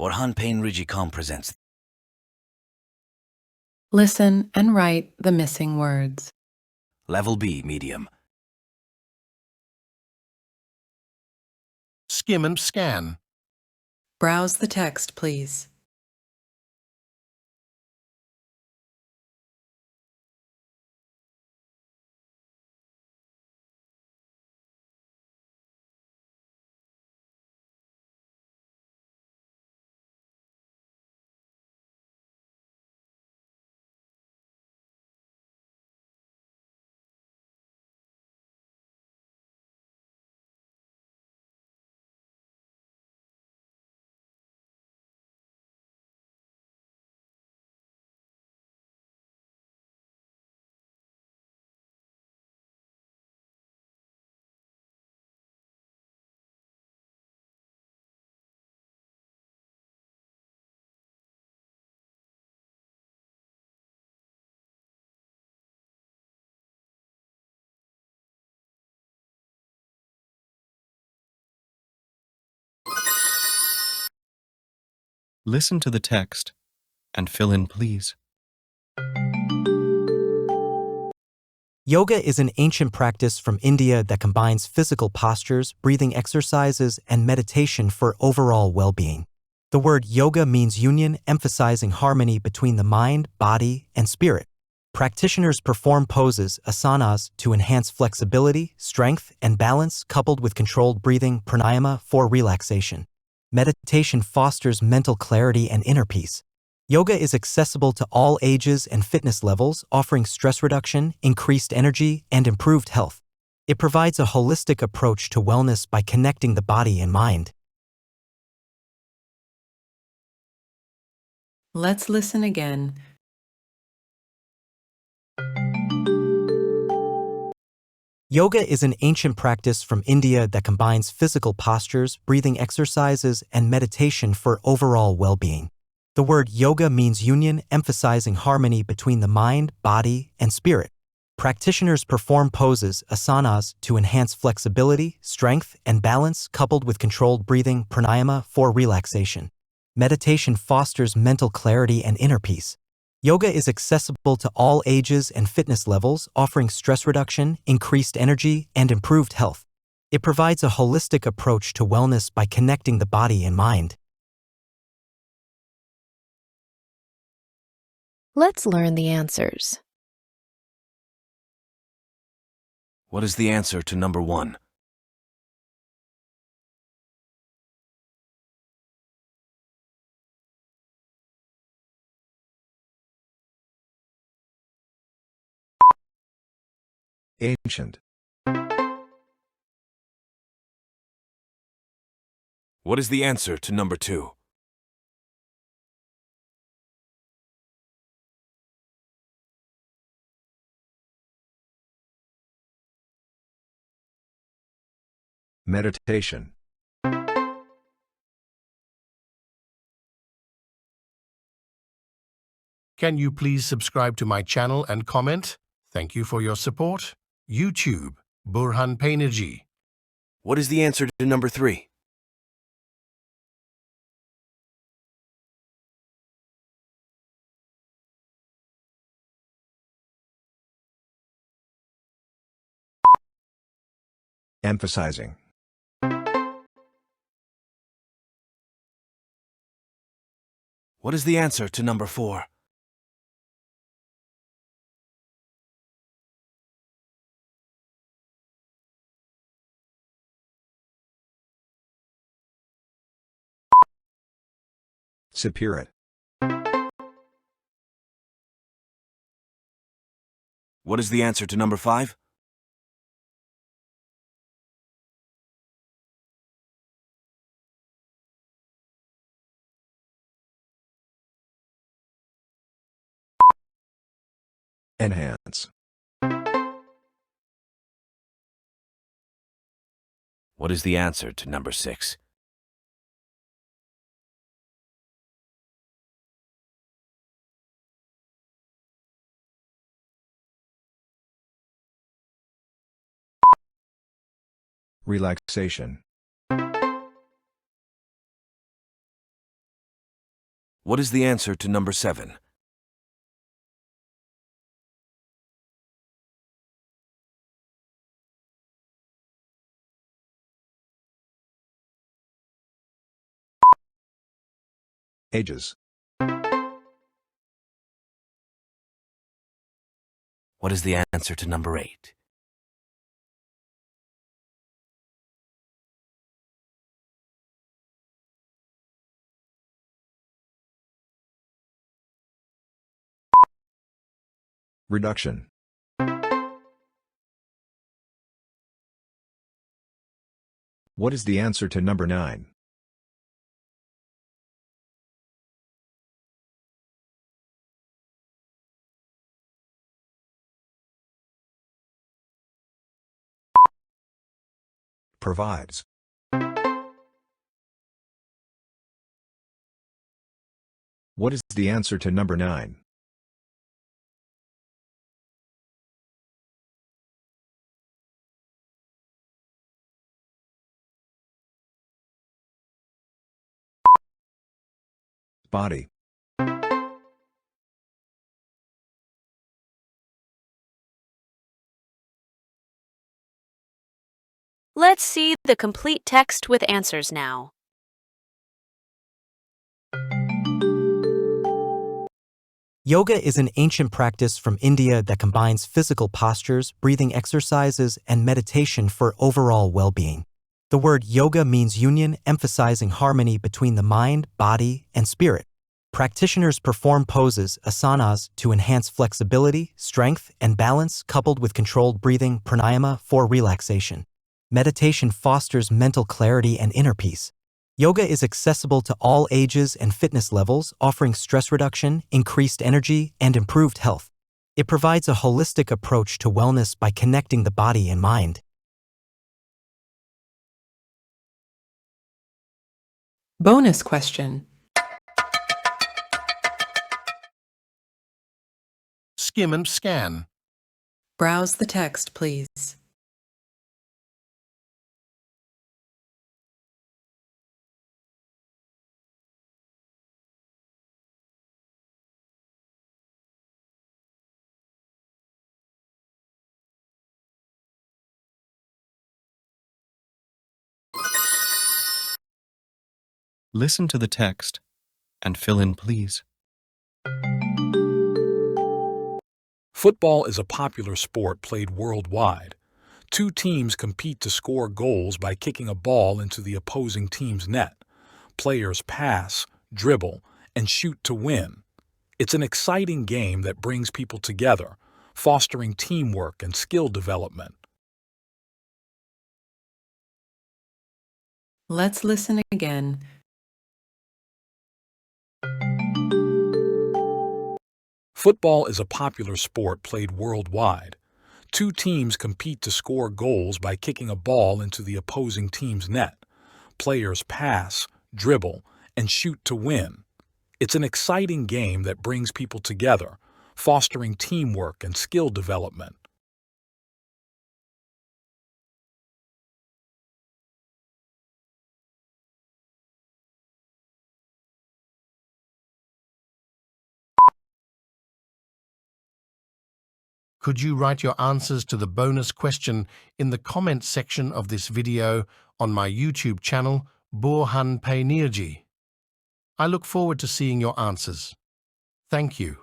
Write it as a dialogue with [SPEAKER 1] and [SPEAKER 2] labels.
[SPEAKER 1] Burhan Peynirci presents.
[SPEAKER 2] Listen and write the missing words.
[SPEAKER 1] Level B, medium.
[SPEAKER 3] Skim and scan.
[SPEAKER 2] Browse the text, please.
[SPEAKER 4] Listen to the text and fill in, please.
[SPEAKER 5] Yoga is an ancient practice from India that combines physical postures, breathing exercises, and meditation for overall well-being. The word yoga means union, emphasizing harmony between the mind, body, and spirit. Practitioners perform poses, asanas, to enhance flexibility, strength, and balance, coupled with controlled breathing, pranayama, for relaxation. Meditation fosters mental clarity and inner peace. Yoga is accessible to all ages and fitness levels, offering stress reduction, increased energy, and improved health. It provides a holistic approach to wellness by connecting the body and mind.
[SPEAKER 2] Let's listen again.
[SPEAKER 5] Yoga is an ancient practice from India that combines physical postures, breathing exercises, and meditation for overall well-being. The word yoga means union, emphasizing harmony between the mind, body, and spirit. Practitioners perform poses, asanas, to enhance flexibility, strength, and balance, coupled with controlled breathing, pranayama, for relaxation. Meditation fosters mental clarity and inner peace. Yoga is accessible to all ages and fitness levels, offering stress reduction, increased energy, and improved health. It provides a holistic approach to wellness by connecting the body and mind.
[SPEAKER 6] Let's learn the answers.
[SPEAKER 1] What is the answer to number 1?
[SPEAKER 7] Ancient.
[SPEAKER 1] What is the answer to number 2?
[SPEAKER 7] Meditation.
[SPEAKER 3] Can you please subscribe to my channel and comment? Thank you for your support. YouTube, Burhan Peynirci.
[SPEAKER 1] What is the answer to number 3?
[SPEAKER 7] Emphasizing.
[SPEAKER 1] What is the answer to number 4?
[SPEAKER 7] Spirit.
[SPEAKER 1] What is the answer to number 5?
[SPEAKER 7] Enhance.
[SPEAKER 1] What is the answer to number 6?
[SPEAKER 7] Relaxation.
[SPEAKER 1] What is the answer to number 7?
[SPEAKER 7] Ages.
[SPEAKER 1] What is the answer to number 8?
[SPEAKER 7] Reduction. What is the answer to number 9? Provides. What is the answer to number 9? Body.
[SPEAKER 8] Let's see the complete text with answers now.
[SPEAKER 5] Yoga is an ancient practice from India that combines physical postures, breathing exercises, and meditation for overall well-being. The word yoga means union, emphasizing harmony between the mind, body, and spirit. Practitioners perform poses, asanas, to enhance flexibility, strength, and balance, coupled with controlled breathing, pranayama, for relaxation. Meditation fosters mental clarity and inner peace. Yoga is accessible to all ages and fitness levels, offering stress reduction, increased energy, and improved health. It provides a holistic approach to wellness by connecting the body and mind.
[SPEAKER 2] Bonus question.
[SPEAKER 3] Skim and scan.
[SPEAKER 2] Browse the text, please.
[SPEAKER 4] Listen to the text and fill in please.
[SPEAKER 9] Football is a popular sport played worldwide. Two teams compete to score goals by kicking a ball into the opposing team's net. Players pass, dribble, and shoot to win. It's an exciting game that brings people together, fostering teamwork and skill development.
[SPEAKER 2] Let's listen again.
[SPEAKER 9] Football is a popular sport played worldwide. Two teams compete to score goals by kicking a ball into the opposing team's net. Players pass, dribble, and shoot to win. It's an exciting game that brings people together, fostering teamwork and skill development.
[SPEAKER 3] Could you write your answers to the bonus question in the comment section of this video on my YouTube channel, Burhan Peynirci? I look forward to seeing your answers. Thank you.